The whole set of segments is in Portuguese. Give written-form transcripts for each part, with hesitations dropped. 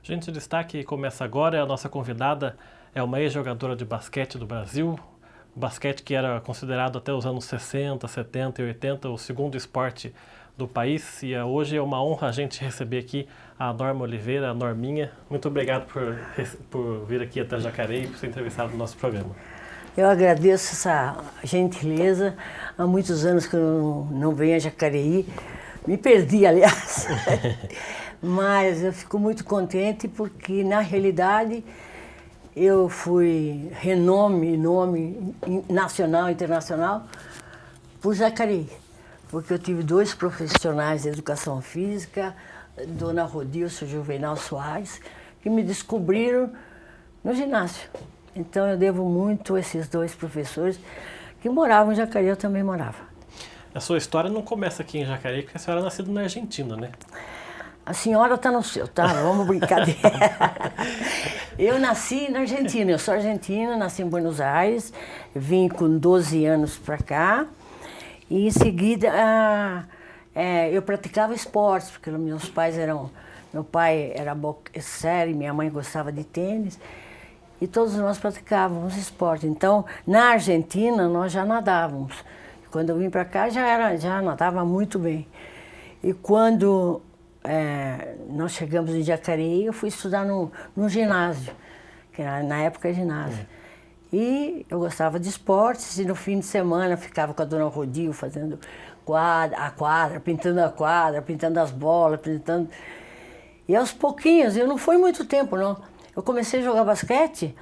Gente, o destaque começa agora. A nossa convidada é uma ex-jogadora de basquete do Brasil. O basquete que era considerado até os anos 60, 70 e 80 o segundo esporte do país. E hoje é uma honra a gente receber aqui a Norma Oliveira, a Norminha. Muito obrigado por vir aqui até Jacareí e por ser entrevistada no nosso programa. Eu agradeço essa gentileza. Há muitos anos que eu não venho a Jacareí. Me perdi, aliás. Mas eu fico muito contente porque, na realidade, eu fui nome nacional e internacional por Jacareí. Porque eu tive dois profissionais de educação física, Dona Rodilson e Juvenal Soares, que me descobriram no ginásio. Então eu devo muito a esses dois professores que moravam em Jacareí, eu também morava. A sua história não começa aqui em Jacareí, porque a senhora é nascida na Argentina, né? A senhora está no seu, tá? Vamos brincadeira. Eu nasci na Argentina, eu sou argentina, nasci em Buenos Aires, vim com 12 anos para cá e em seguida eu praticava esportes, porque meus pais eram... Meu pai era boxer, minha mãe gostava de tênis e todos nós praticávamos esporte. Então, na Argentina, nós já nadávamos. Quando eu vim para cá, já nadava muito bem. E quando nós chegamos em Jacareí, eu fui estudar no ginásio, que na época era ginásio. E eu gostava de esportes e no fim de semana ficava com a Dona Rodil fazendo a quadra, pintando as bolas, pintando... E aos pouquinhos, eu não foi muito tempo, não. Eu comecei a jogar basquete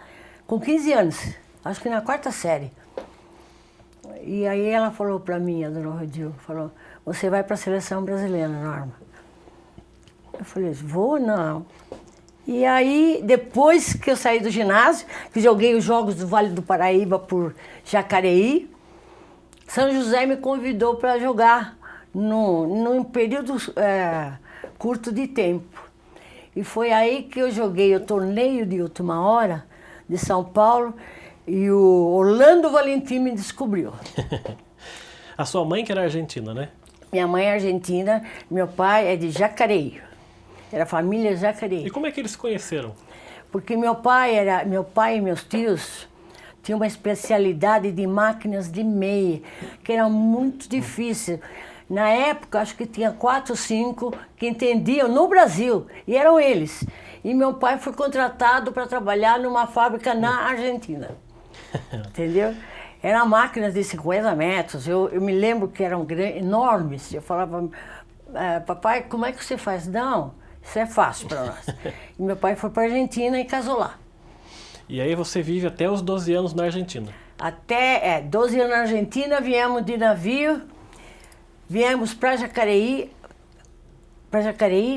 com 15 anos, acho que na 4ª série. E aí ela falou para mim, a Dona Rodil, falou, você vai para a seleção brasileira, Norma. Eu falei, vou não. E aí, depois que eu saí do ginásio, que joguei os Jogos do Vale do Paraíba por Jacareí, São José me convidou para jogar num período curto de tempo. E foi aí que eu joguei o torneio de última hora de São Paulo e o Orlando Valentim me descobriu. A sua mãe que era argentina, né? Minha mãe é argentina, meu pai é de Jacareí. Era a família Jacareí. E como é que eles se conheceram? Porque meu pai e meus tios tinham uma especialidade de máquinas de meia, que era muito difícil. Na época, acho que tinha 4 ou 5 que entendiam no Brasil, e eram eles. E meu pai foi contratado para trabalhar numa fábrica na Argentina. Entendeu? Eram máquinas de 50 metros, eu me lembro que eram enormes. Eu falava, papai, como é que você faz? Não, isso é fácil para nós. E meu pai foi para a Argentina e casou lá. E aí você vive até os 12 anos na Argentina? Até 12 anos na Argentina, viemos de navio, viemos para Jacareí,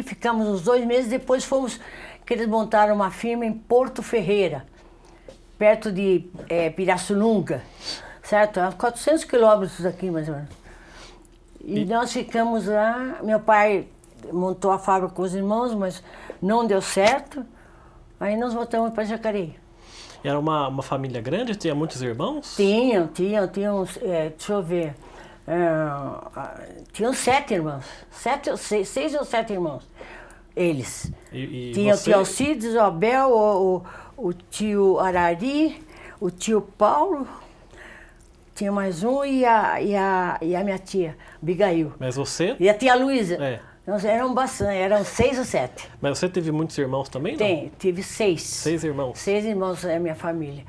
ficamos uns 2 meses, depois fomos, que eles montaram uma firma em Porto Ferreira, perto de Pirassununga, certo? A 400 quilômetros daqui, mais ou menos. E nós ficamos lá, meu pai montou a fábrica com os irmãos, mas não deu certo, aí nós voltamos para Jacareí. Era uma família grande? Tinha muitos irmãos? Tinham, deixa eu ver, tinham 7 irmãos, 6 ou 7 irmãos, eles. Tinha o tio Alcides, o Abel, o tio Arari, o tio Paulo, tinha mais um e a minha tia, Abigail. Mas você? E a tia Luísa. Nós eram bastante, eram 6 ou 7. Mas você teve muitos irmãos também, não? Tive 6. 6 irmãos? 6 irmãos é a minha família.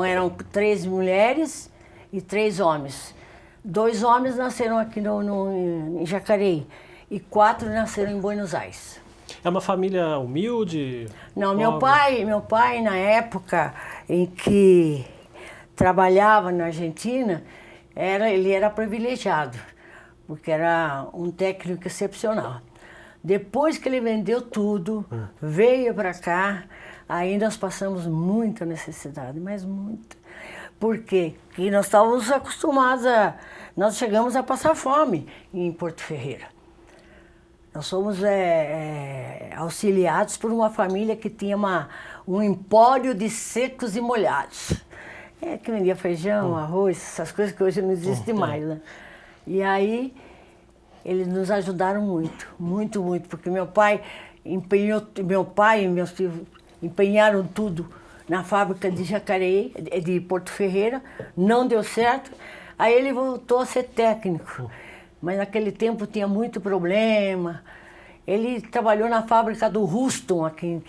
Eram 3 mulheres e 3 homens. 2 homens nasceram aqui em Jacareí e 4 nasceram em Buenos Aires. É uma família humilde? Não, meu pai na época em que trabalhava na Argentina, ele era privilegiado, porque era um técnico excepcional. Depois que ele vendeu tudo, veio para cá, aí nós passamos muita necessidade, mas muita. Por quê? Porque nós estávamos acostumados nós chegamos a passar fome em Porto Ferreira. Nós somos auxiliados por uma família que tinha um empório de secos e molhados. Que vendia feijão, arroz, essas coisas que hoje não existem mais, né? E aí, eles nos ajudaram muito, muito, muito, porque meu pai, meu pai e meus filhos empenharam tudo na fábrica de Jacareí, de Porto Ferreira, não deu certo. Aí ele voltou a ser técnico, mas naquele tempo tinha muito problema. Ele trabalhou na fábrica do Ruston, aqui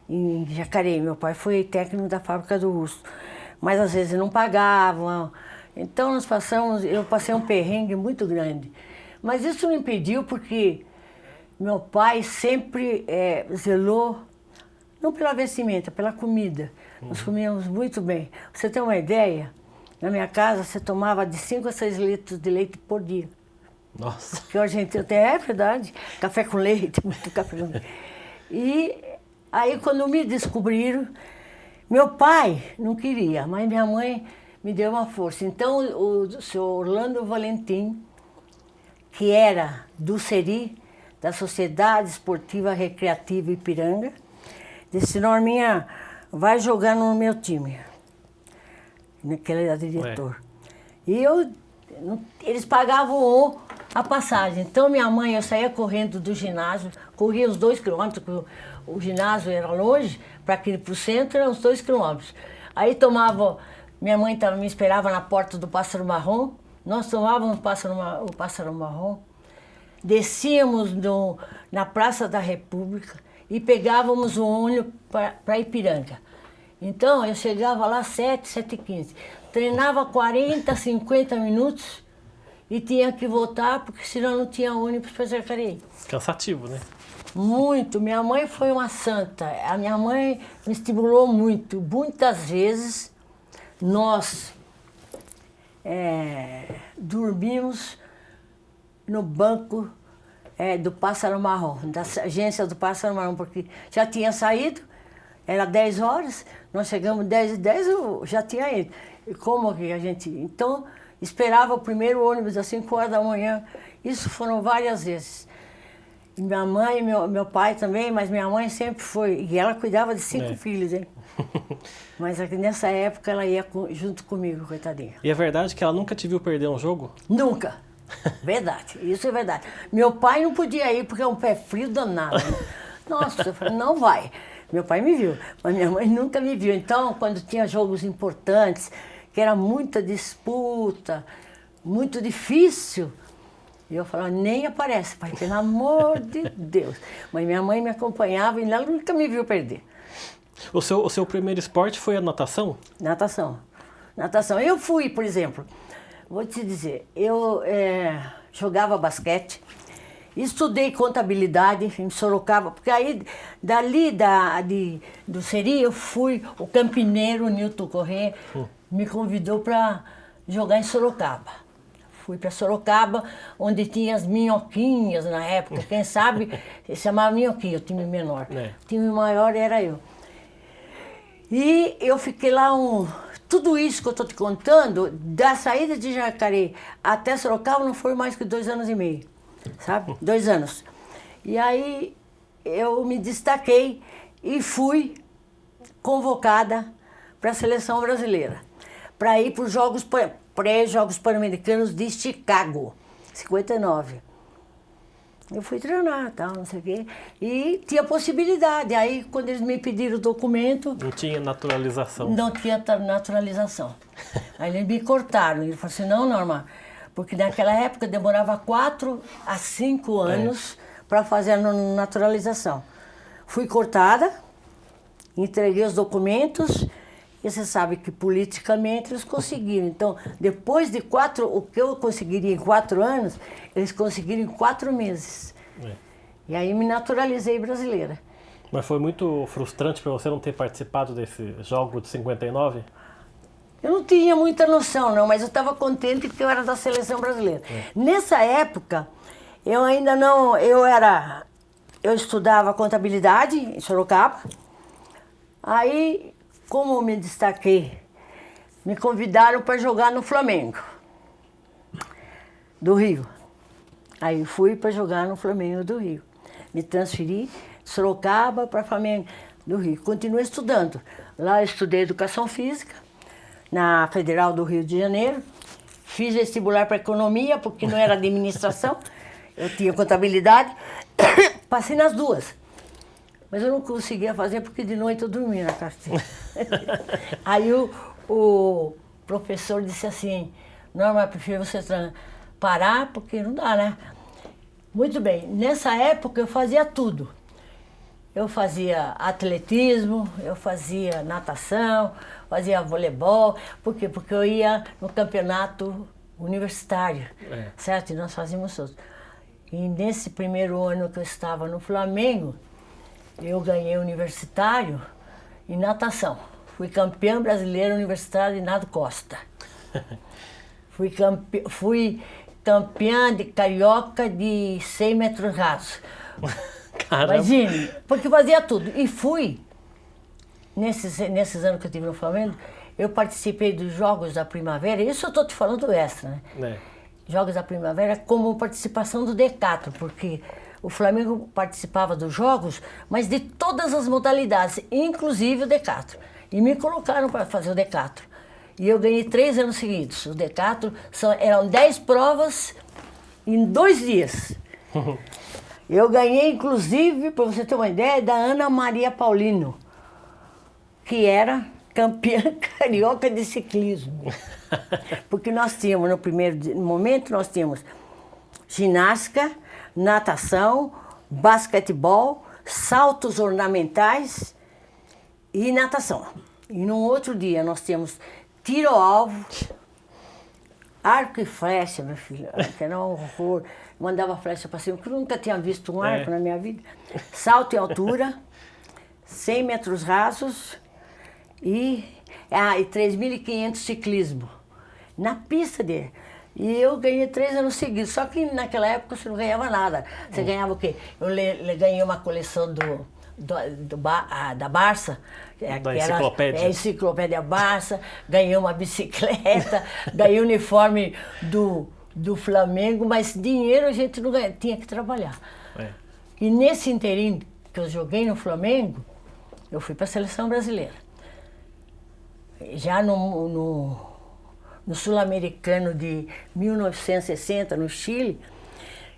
em Jacareí. Meu pai foi técnico da fábrica do Ruston, mas às vezes não pagavam. Então eu passei um perrengue muito grande. Mas isso não impediu, porque meu pai sempre zelou, não pela vestimenta, pela comida. Nós comíamos muito bem. Pra você ter uma ideia, na minha casa você tomava de 5 a 6 litros de leite por dia. Nossa! Porque a gente é verdade, café com leite, muito café com leite. E aí quando me descobriram, meu pai não queria, mas minha mãe me deu uma força. Então o senhor Orlando Valentim, que era do SERI, da Sociedade Esportiva Recreativa Ipiranga, disse: Norminha, vai jogar no meu time. Que ele era diretor. E eles pagavam a passagem. Então minha mãe, eu saía correndo do ginásio, corria os 2 quilômetros, porque o ginásio era longe, para aqui para o centro eram uns 2 quilômetros. Aí minha mãe me esperava na porta do Pássaro Marrom, nós tomávamos o Pássaro Marrom, descíamos na Praça da República e pegávamos o ônibus para Ipiranga. Então eu chegava lá 7h15, treinava 40, 50 minutos e tinha que voltar, porque senão não tinha ônibus para Jacareí. Cansativo, né? Muito. Minha mãe foi uma santa. A minha mãe me estimulou muito. Muitas vezes nós dormimos no banco do Pássaro Marrom, da agência do Pássaro Marrom, porque já tinha saído, era 10 horas, nós chegamos 10h10, eu já tinha ido. E como que a gente... Então, esperava o primeiro ônibus às 5 horas da manhã. Isso foram várias vezes. E minha mãe, meu pai também, mas minha mãe sempre foi... E ela cuidava de 5 filhos, hein? Mas nessa época ela ia junto comigo, coitadinha. E é verdade que ela nunca te viu perder um jogo? Nunca. Verdade, isso é verdade. Meu pai não podia ir porque é um pé frio danado. Né? Nossa, eu falei, não vai. Meu pai me viu, mas minha mãe nunca me viu. Então, quando tinha jogos importantes, que era muita disputa, muito difícil, eu falava, nem aparece, pai, pelo amor de Deus. Mas minha mãe me acompanhava e ela nunca me viu perder. O seu primeiro esporte foi a natação? Natação. Natação. Eu fui, por exemplo, vou te dizer, eu jogava basquete, estudei contabilidade em Sorocaba, porque aí dali do SERI eu fui, o campineiro Nilton Corrêa me convidou para jogar em Sorocaba. Fui para Sorocaba, onde tinha as minhoquinhas na época, quem sabe chamava minhoquinha, o time menor. O time maior era eu. E eu fiquei lá tudo isso que eu estou te contando, da saída de Jacareí até Sorocaba, não foi mais que 2 anos e meio, sabe? 2 anos. E aí eu me destaquei e fui convocada para a seleção brasileira, para ir para os pré-Jogos Pan-Americanos de Chicago, 59. Eu fui treinar, tal, não sei o quê, e tinha possibilidade. Aí, quando eles me pediram o documento... Não tinha naturalização. Não tinha naturalização. Aí eles me cortaram. Ele falou assim, não, Norma, porque naquela época demorava 4 a 5 anos para fazer a naturalização. Fui cortada, entreguei os documentos, e você sabe que politicamente eles conseguiram. Então, depois de o que eu conseguiria em 4 anos, eles conseguiram em 4 meses. E aí me naturalizei brasileira. Mas foi muito frustrante para você não ter participado desse jogo de 59? Eu não tinha muita noção, não, mas eu estava contente porque eu era da seleção brasileira. Nessa época, eu ainda não... Eu estudava contabilidade em Sorocaba. Aí, como eu me destaquei, me convidaram para jogar no Flamengo do Rio. Aí fui para jogar no Flamengo do Rio. Me transferi de Sorocaba para Flamengo do Rio. Continuei estudando. Lá eu estudei Educação Física, na Federal do Rio de Janeiro. Fiz vestibular para Economia, porque não era administração. Eu tinha contabilidade. Passei nas duas. Mas eu não conseguia fazer porque de noite eu dormia na carteira. Aí o professor disse assim, Norma, eu prefiro você parar porque não dá, né? Muito bem, nessa época eu fazia tudo. Eu fazia atletismo, eu fazia natação, fazia voleibol. Por quê? Porque eu ia no campeonato universitário, certo? E nós fazíamos todos. E nesse primeiro ano que eu estava no Flamengo, eu ganhei universitário em natação. Fui campeã brasileira universitária de nado costa. Fui campeã de carioca de 100 metros rasos. Caramba. Imagine, porque fazia tudo. E fui, nesses anos que eu estive no Flamengo, eu participei dos Jogos da Primavera, isso eu estou te falando do extra, né? Jogos da Primavera como participação do Decathlon, porque o Flamengo participava dos Jogos, mas de todas as modalidades, inclusive o Decathlon. E me colocaram para fazer o Decathlon. E eu ganhei 3 anos seguidos. O Decathlon eram 10 provas em 2 dias. Eu ganhei, inclusive, para você ter uma ideia, da Ana Maria Paulino, que era campeã carioca de ciclismo. Porque nós tínhamos, no primeiro momento, nós tínhamos ginástica, natação, basquetebol, saltos ornamentais e natação. E num outro dia nós tínhamos tiro ao alvo, arco e flecha, minha filha, que era um horror. Mandava flecha para cima, porque eu nunca tinha visto um arco na minha vida. Salto em altura, 100 metros rasos e 3.500 ciclismo. Na pista dele. E eu ganhei 3 anos seguidos. Só que naquela época você não ganhava nada. Você ganhava o quê? Eu ganhei uma coleção da Barça. Da enciclopédia. A enciclopédia Barça. Ganhei uma bicicleta. Ganhei o uniforme do Flamengo. Mas dinheiro a gente não ganha, tinha que trabalhar. E nesse inteirinho que eu joguei no Flamengo, eu fui para a seleção brasileira. Já no Sul-Americano de 1960, no Chile,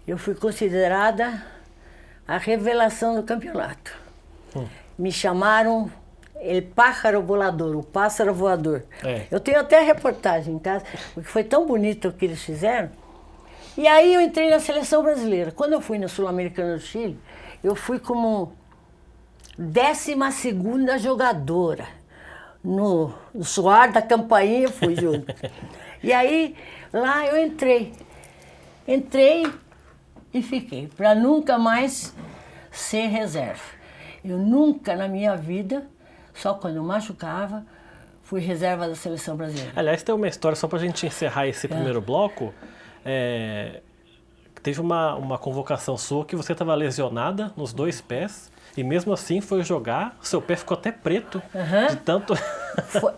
eu fui considerada a revelação do campeonato. Me chamaram El Pájaro Volador, o pássaro voador. Eu tenho até reportagem em casa, porque foi tão bonito o que eles fizeram. E aí eu entrei na seleção brasileira. Quando eu fui no Sul-Americano do Chile, eu fui como 12ª jogadora. No soar da campainha eu fui junto. E aí, lá eu entrei e fiquei, para nunca mais ser reserva. Eu nunca na minha vida, só quando eu machucava, fui reserva da seleção brasileira. Aliás, tem uma história, só para a gente encerrar esse primeiro bloco, teve uma convocação sua que você estava lesionada nos 2 pés, e mesmo assim foi jogar, seu pé ficou até preto, de tanto...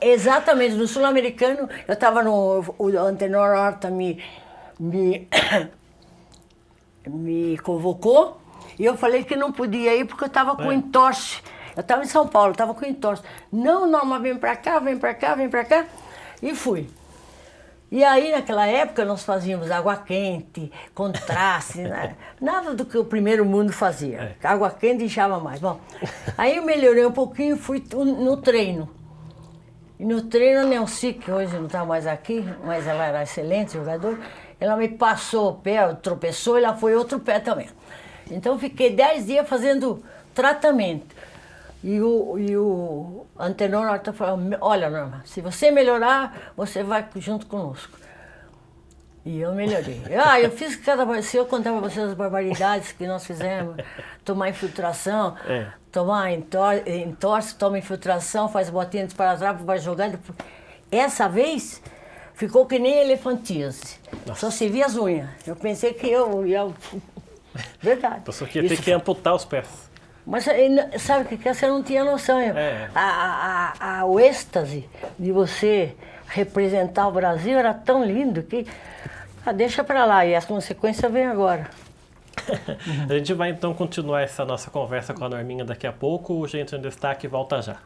Exatamente, no Sul-Americano, eu estava o Antenor Horta me convocou, e eu falei que não podia ir porque eu estava com entorse. Eu estava em São Paulo, estava com entorse. Não, Norma, vem para cá, vem para cá, vem para cá. E fui. E aí, naquela época, nós fazíamos água quente, contraste, nada do que o primeiro mundo fazia. Água quente inchava mais. Bom, aí eu melhorei um pouquinho e fui no treino. E no treino, a Nelci, que hoje não está mais aqui, mas ela era excelente jogador, ela me passou o pé, tropeçou e lá foi outro pé também. Então, fiquei 10 dias fazendo tratamento. E o Antenor Horta falou, olha, Norma, se você melhorar, você vai junto conosco. E eu melhorei. Eu fiz cada vez, se eu contar para vocês as barbaridades que nós fizemos, tomar infiltração, tomar entorse, toma infiltração, faz botinha de esparadrapo, vai jogando. Essa vez, ficou que nem elefantíase. Só se via as unhas. Eu pensei que eu ia... Verdade. A pessoa que ia ter que amputar os pés. Mas sabe que você não tinha noção. O êxtase de você representar o Brasil era tão lindo que deixa pra lá e as consequências vêm agora. A gente vai então continuar essa nossa conversa com a Norminha daqui a pouco. O Gente em Destaque volta já.